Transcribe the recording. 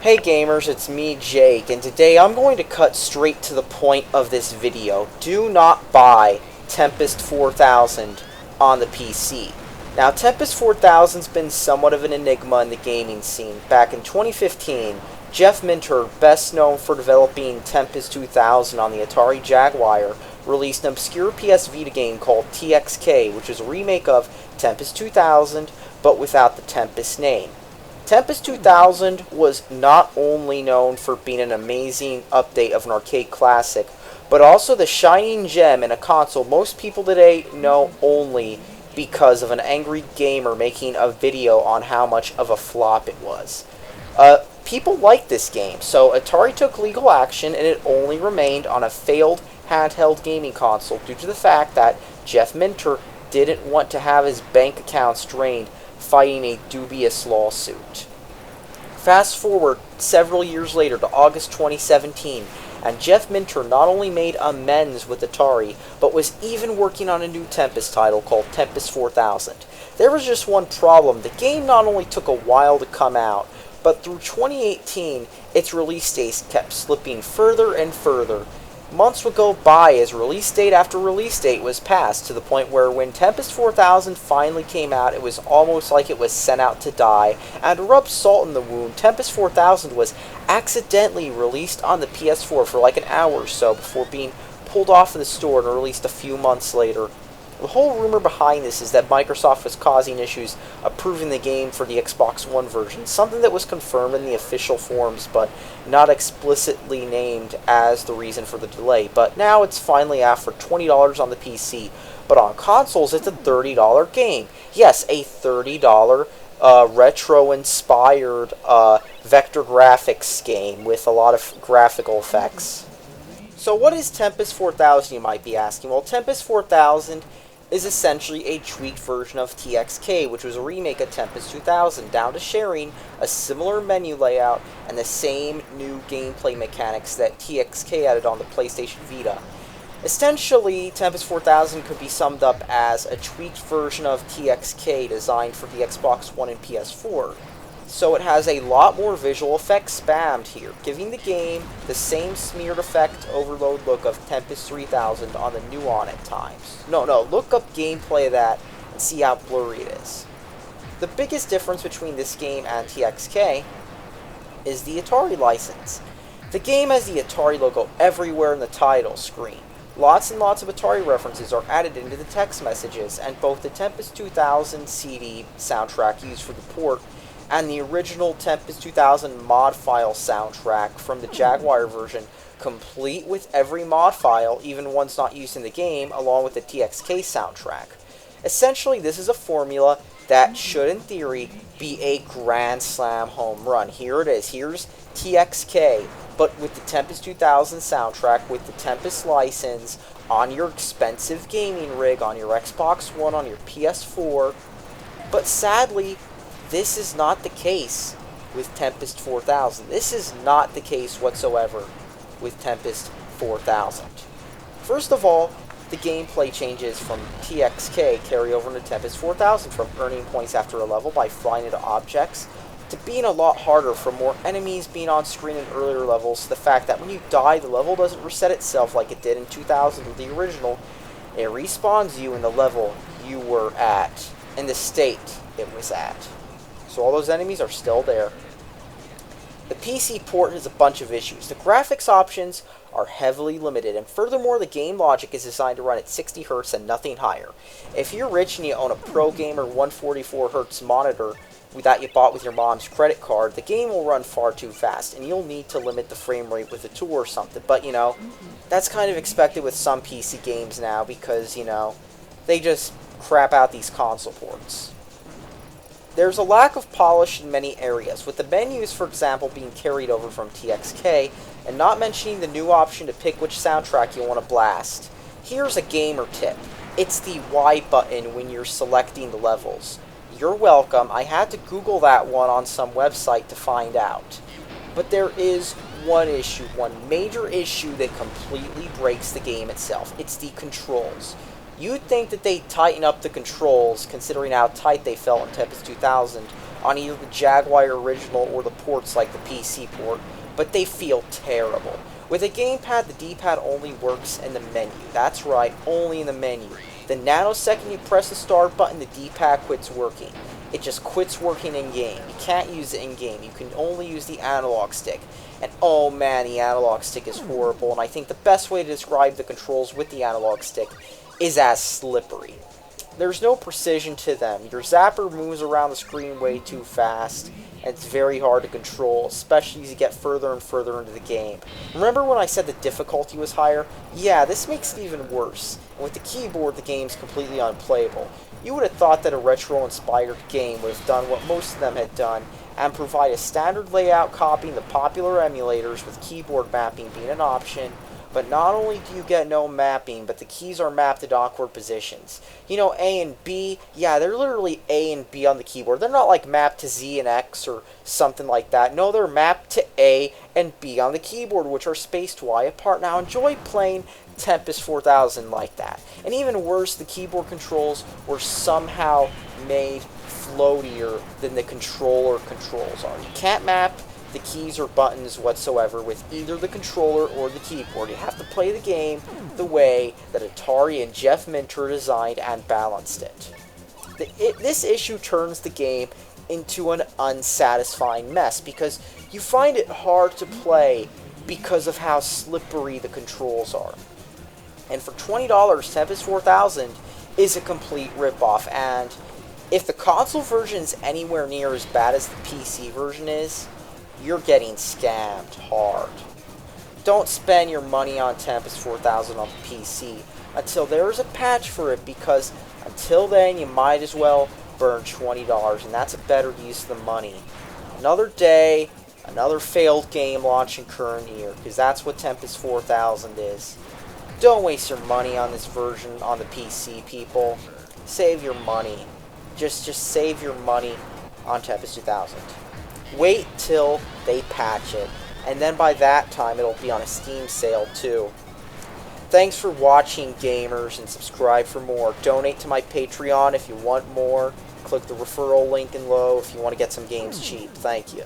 Hey gamers, it's me Jake, and today I'm going to cut straight to the point of this video. Do not buy Tempest 4000 on the PC. Now, Tempest 4000's been somewhat of an enigma in the gaming scene. Back in 2015, Jeff Minter, best known for developing Tempest 2000 on the Atari Jaguar, released an obscure PS Vita game called TXK, which is a remake of Tempest 2000, but without the Tempest name. Tempest 2000 was not only known for being an amazing update of an arcade classic, but also the shining gem in a console most people today know only because of an angry gamer making a video on how much of a flop it was. People liked this game, so Atari took legal action and it only remained on a failed handheld gaming console due to the fact that Jeff Minter didn't want to have his bank accounts drained fighting a dubious lawsuit. Fast forward several years later to August 2017, and Jeff Minter not only made amends with Atari, but was even working on a new Tempest title called Tempest 4000. There was just one problem. The game not only took a while to come out, but through 2018, its release dates kept slipping further and further. Months would go by as release date after release date was passed, to the point where when Tempest 4000 finally came out, it was almost like it was sent out to die, and to rub salt in the wound, Tempest 4000 was accidentally released on the PS4 for like an hour or so before being pulled off of the store and released a few months later. The whole rumor behind this is that Microsoft was causing issues approving the game for the Xbox One version, something that was confirmed in the official forums but not explicitly named as the reason for the delay. But now it's finally out for $20 on the PC, but on consoles it's a $30 game. Yes, a $30 retro-inspired vector graphics game with a lot of graphical effects. So what is Tempest 4000, you might be asking? Well, Tempest 4000 is essentially a tweaked version of TXK, which was a remake of Tempest 2000, down to sharing a similar menu layout and the same new gameplay mechanics that TXK added on the PlayStation Vita. Essentially, Tempest 4000 could be summed up as a tweaked version of TXK designed for the Xbox One and PS4. So it has a lot more visual effects spammed here, giving the game the same smeared effect overload look of Tempest 3000 on the new on at times. No, look up gameplay of that and see how blurry it is. The biggest difference between this game and TXK is the Atari license. The game has the Atari logo everywhere in the title screen. Lots and lots of Atari references are added into the text messages, and both the Tempest 2000 CD soundtrack used for the port and the original Tempest 2000 mod file soundtrack from the Jaguar version, complete with every mod file, even ones not used in the game, along with the TXK soundtrack. Essentially, this is a formula that should, in theory, be a grand slam home run. Here it is. Here's TXK, but with the Tempest 2000 soundtrack, with the Tempest license, on your expensive gaming rig, on your Xbox One, on your PS4. But sadly, this is not the case with Tempest 4000. This is not the case whatsoever with Tempest 4000. First of all, the gameplay changes from TXK carry over into Tempest 4000, from earning points after a level by flying into objects to being a lot harder, from more enemies being on screen in earlier levels, to the fact that when you die, the level doesn't reset itself like it did in 2000 with the original. It respawns you in the level you were at, in the state it was at. So all those enemies are still there. The PC port has a bunch of issues. The graphics options are heavily limited, and furthermore, the game logic is designed to run at 60 Hz and nothing higher. If you're rich and you own a Pro Gamer 144 Hz monitor that you bought with your mom's credit card, the game will run far too fast, and you'll need to limit the frame rate with a tool or something. But, that's kind of expected with some PC games now because, they just crap out these console ports. There's a lack of polish in many areas, with the menus, for example, being carried over from TXK, and not mentioning the new option to pick which soundtrack you want to blast. Here's a gamer tip. It's the Y button when you're selecting the levels. You're welcome. I had to Google that one on some website to find out. But there is one issue, one major issue that completely breaks the game itself. It's the controls. You'd think that they'd tighten up the controls, considering how tight they felt in Tempest 2000, on either the Jaguar original or the ports like the PC port, but they feel terrible. With a gamepad, the D-pad only works in the menu. That's right, only in the menu. The nanosecond you press the start button, the D-pad quits working. It just quits working in-game. You can't use it in-game. You can only use the analog stick. And oh man, the analog stick is horrible, and I think the best way to describe the controls with the analog stick is as slippery. There's no precision to them. Your zapper moves around the screen way too fast, and it's very hard to control, especially as you get further and further into the game. Remember when I said the difficulty was higher? Yeah, this makes it even worse. And with the keyboard, the game's completely unplayable. You would have thought that a retro-inspired game would have done what most of them had done, and provide a standard layout copying the popular emulators with keyboard mapping being an option. But not only do you get no mapping, but the keys are mapped at awkward positions. You know, A and B, yeah, they're literally A and B on the keyboard. They're not like mapped to Z and X or something like that. No, they're mapped to A and B on the keyboard, which are spaced Y apart. Now, enjoy playing Tempest 4000 like that. And even worse, the keyboard controls were somehow made floatier than the controller controls are. You can't map the keys or buttons whatsoever with either the controller or the keyboard. You have to play the game the way that Atari and Jeff Minter designed and balanced it. This issue turns the game into an unsatisfying mess because you find it hard to play because of how slippery the controls are. And for $20, Tempest 4000 is a complete ripoff, and if the console version is anywhere near as bad as the PC version is, you're getting scammed hard. Don't spend your money on Tempest 4000 on the PC until there is a patch for it, because until then you might as well burn $20, and that's a better use of the money. Another day, another failed game launch in current year, because that's what Tempest 4000 is. Don't waste your money on this version on the PC, people. Save your money. Just save your money on Tempest 2000. Wait till they patch it, and then by that time it'll be on a Steam sale too. Thanks for watching, gamers, and subscribe for more. Donate to my Patreon if you want more. Click the referral link below if you want to get some games cheap. Thank you.